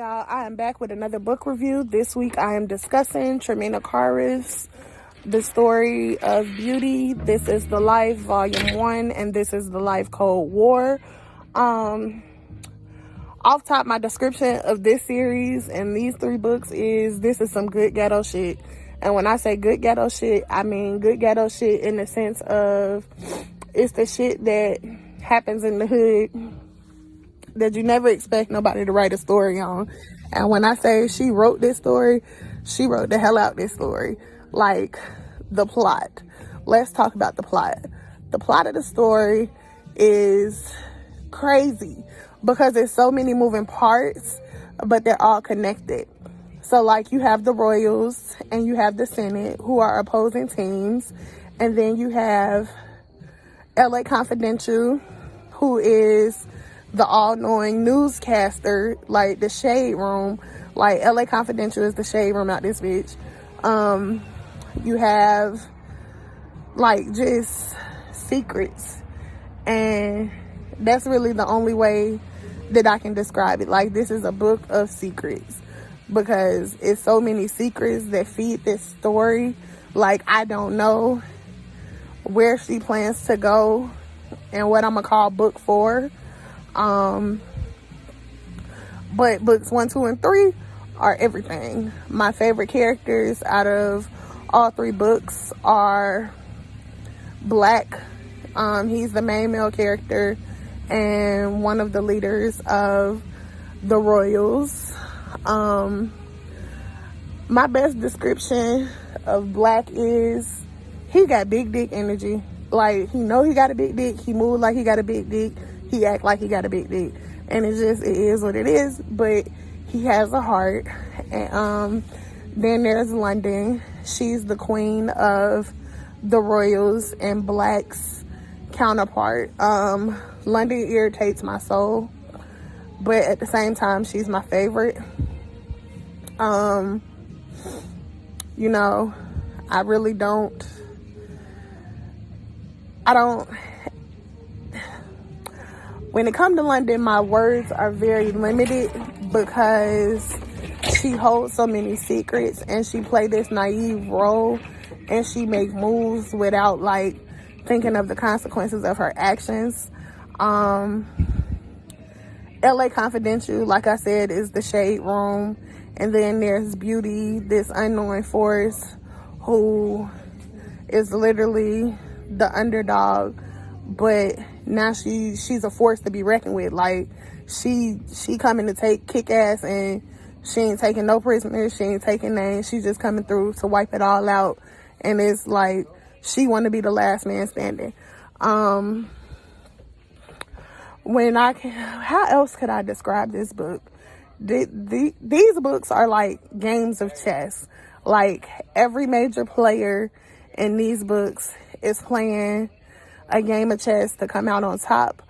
y'all, I am back with another book review. This week I am discussing Tramena Carruth, The Story of Beauty. This is The Life, Volume 1, and this is The Life Cold War. Off top, my description of this series and these three books is this is some good ghetto shit. And when I say good ghetto shit, I mean good ghetto shit in the sense of it's the shit that happens in the hood that you never expect nobody to write a story on. And when I say she wrote this story, she wrote the hell out this story. Like, the plot. Let's talk about the plot. The plot of the story is crazy because there's so many moving parts, but they're all connected. So, like, you have the Royals and you have the Senate, who are opposing teams. And then you have LA Confidential, who is the all-knowing newscaster, like the shade room. Like, LA Confidential is the shade room out this bitch. You have, like, just secrets. And that's really the only way that I can describe it. Like, this is a book of secrets. Because it's so many secrets that feed this story. Like, I don't know where she plans to go and what I'm going to call book 4. But books 1, 2, and 3 are everything. My favorite characters out of all 3 books are Black. He's the main male character and one of the leaders of the Royals. My best description of Black is he got big dick energy. Like, he know he got a big dick. He move like he got a big dick. He act like he got a big dick. And it is what it is. But he has a heart. And then there's London. She's the queen of the Royals and Black's counterpart. London irritates my soul. But at the same time, she's my favorite. You know, I really don't. When it comes to London, my words are very limited because she holds so many secrets and she plays this naive role and she make moves without, like, thinking of the consequences of her actions. LA Confidential, like I said, is the shade room. And then there's Beauty, this unknown force who is literally the underdog. But now she's a force to be reckoned with. Like, she coming to kick ass, and she ain't taking no prisoners. She ain't taking names. She's just coming through to wipe it all out. And it's like she want to be the last man standing. How else could I describe this book? These books are like games of chess. Like, every major player in these books is playing a game of chess to come out on top,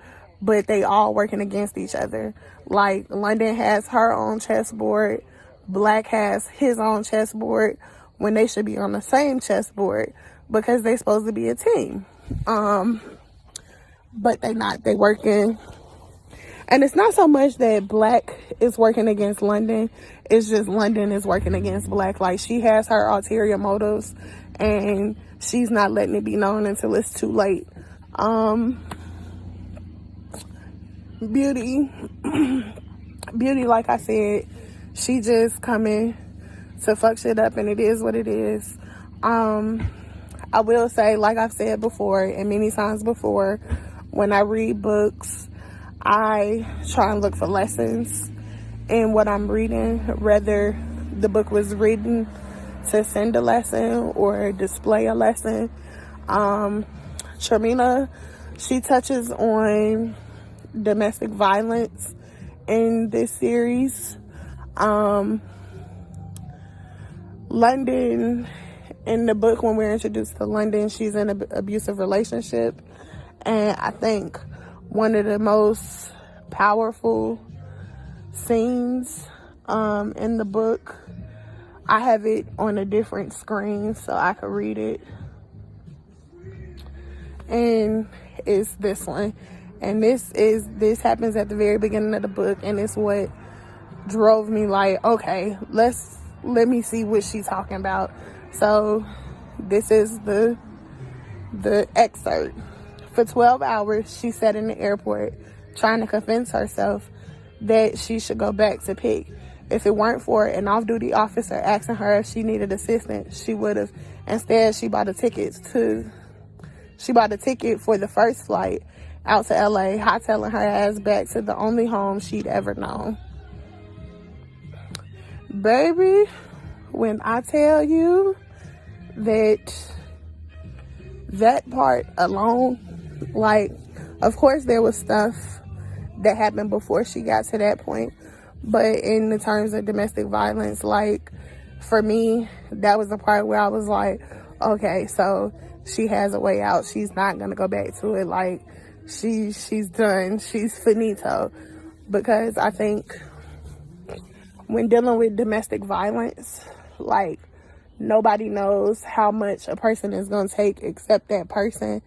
but they all working against each other. Like, London has her own chessboard, Black has his own chessboard, when they should be on the same chessboard because they supposed to be a team. But they not. They working. And it's not so much that Black is working against London. It's just London is working against Black. Like, she has her ulterior motives and she's not letting it be known until it's too late. Beauty, like I said, she just coming to fuck shit up, and it is what it is. I will say, like I've said before and many times before, when I read books, I try and look for lessons in what I'm reading, whether the book was written to send a lesson or display a lesson. Tramena, she touches on domestic violence in this series. London, in the book, when we're introduced to London, she's in an abusive relationship. And I think one of the most powerful scenes in the book, I have it on a different screen so I could read it, and it's this one. And this happens at the very beginning of the book, and it's what drove me like, okay, let me see what she's talking about. So this is the excerpt. For 12 hours, she sat in the airport trying to convince herself that she should go back to pick. If it weren't for an off-duty officer asking her if she needed assistance, she would have. Instead, she bought a ticket for the first flight out to LA, hightailing her ass back to the only home she'd ever known. Baby, when I tell you that part alone, like, of course there was stuff that happened before she got to that point, but in the terms of domestic violence, like, for me, that was the part where I was like, okay, so she has a way out. She's not gonna go back to it. Like, she's done. She's finito. Because I think when dealing with domestic violence, like, nobody knows how much a person is gonna take except that person.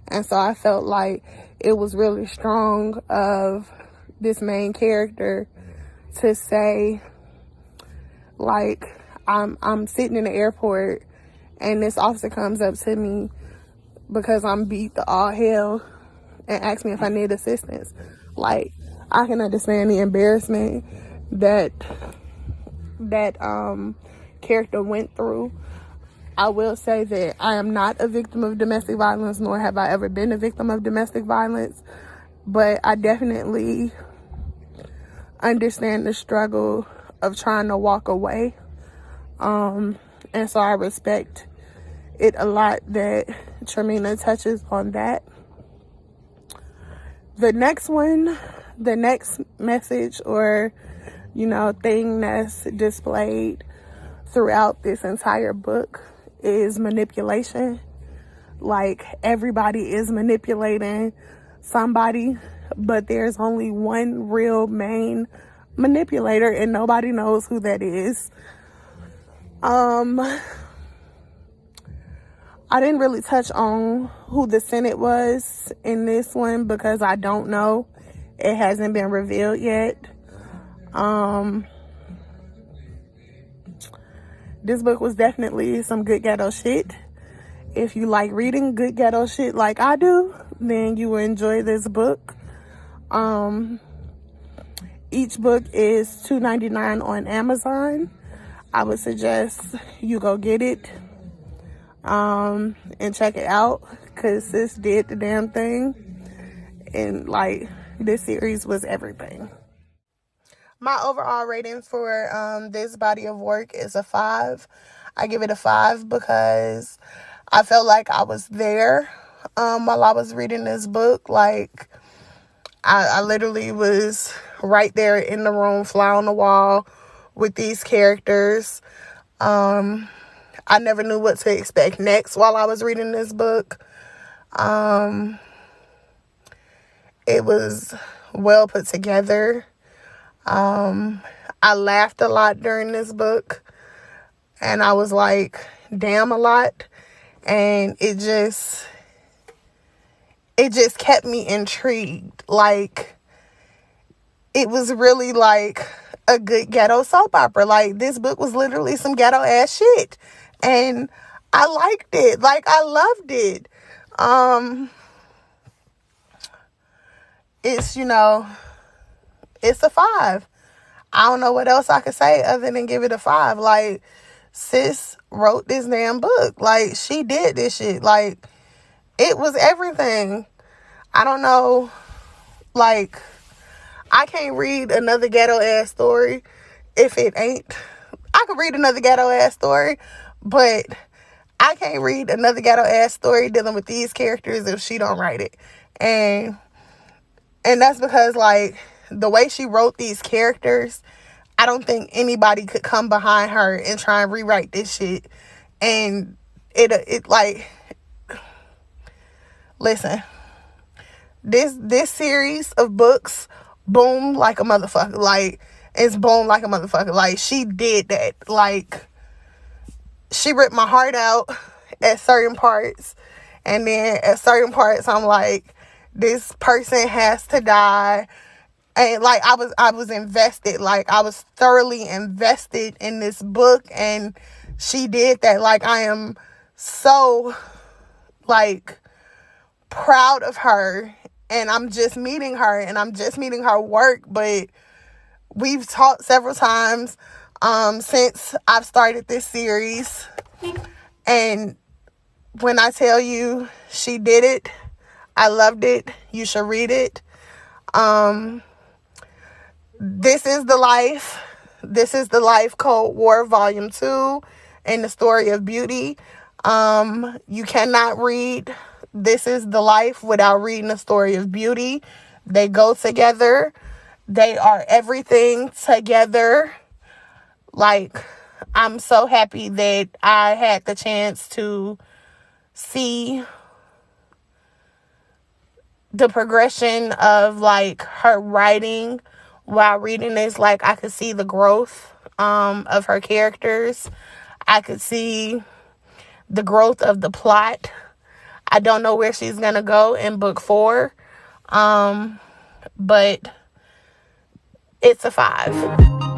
And so I felt like it was really strong of this main character to say, like, I'm sitting in the airport and this officer comes up to me because I'm beat to all hell and asks me if I need assistance. Like, I can understand the embarrassment that character went through. I will say that I am not a victim of domestic violence, nor have I ever been a victim of domestic violence, but I definitely understand the struggle of trying to walk away. And so I respect it a lot that Tramena touches on that. The next message or, thing that's displayed throughout this entire book is manipulation. Like, everybody is manipulating somebody, but there's only one real main manipulator and nobody knows who that is. I didn't really touch on who the Senate was in this one because I don't know. It hasn't been revealed yet. This book was definitely some good ghetto shit. If you like reading good ghetto shit like I do, then you will enjoy this book. Each book is $2.99 on Amazon. I would suggest you go get it and check it out, because sis did the damn thing, and like, this series was everything. My overall rating for this body of work is a 5. I give it a 5 because I felt like I was there while I was reading this book. Like, I literally was right there in the room, fly on the wall with these characters. I never knew what to expect next while I was reading this book. It was well put together. I laughed a lot during this book, and I was like, damn, a lot. And it just kept me intrigued. Like, it was really like a good ghetto soap opera. Like, this book was literally some ghetto ass shit, and I liked it. Like, I loved it. It's, it's a 5. I don't know what else I could say other than give it a 5. Like, sis wrote this damn book. Like, she did this shit. Like, it was everything. I don't know. Like, I can't read another ghetto ass story if it ain't. I could read another ghetto ass story, but I can't read another ghetto ass story dealing with these characters if she don't write it. And that's because, like, the way she wrote these characters, I don't think anybody could come behind her and try and rewrite this shit. And it like, listen, this series of books boom like a motherfucker. Like, it's boom like a motherfucker. Like, she did that. Like, she ripped my heart out at certain parts, and then at certain parts I'm like, this person has to die. And like I was invested, like I was thoroughly invested in this book, and she did that. Like I am so like proud of her, and I'm just meeting her, and I'm just meeting her work, but we've talked several times since I've started this series, and when I tell you she did it, I loved it. You should read it. This is the Life. This is the Life, Cold War Volume 2, and the Story of Beauty. You cannot read This is the Life without reading The Story of Beauty. They go together. They are everything together. Like, I'm so happy that I had the chance to see the progression of like her writing while reading this. Like, I could see the growth of her characters. I could see the growth of the plot. I don't know where she's gonna go in book 4, but it's a 5.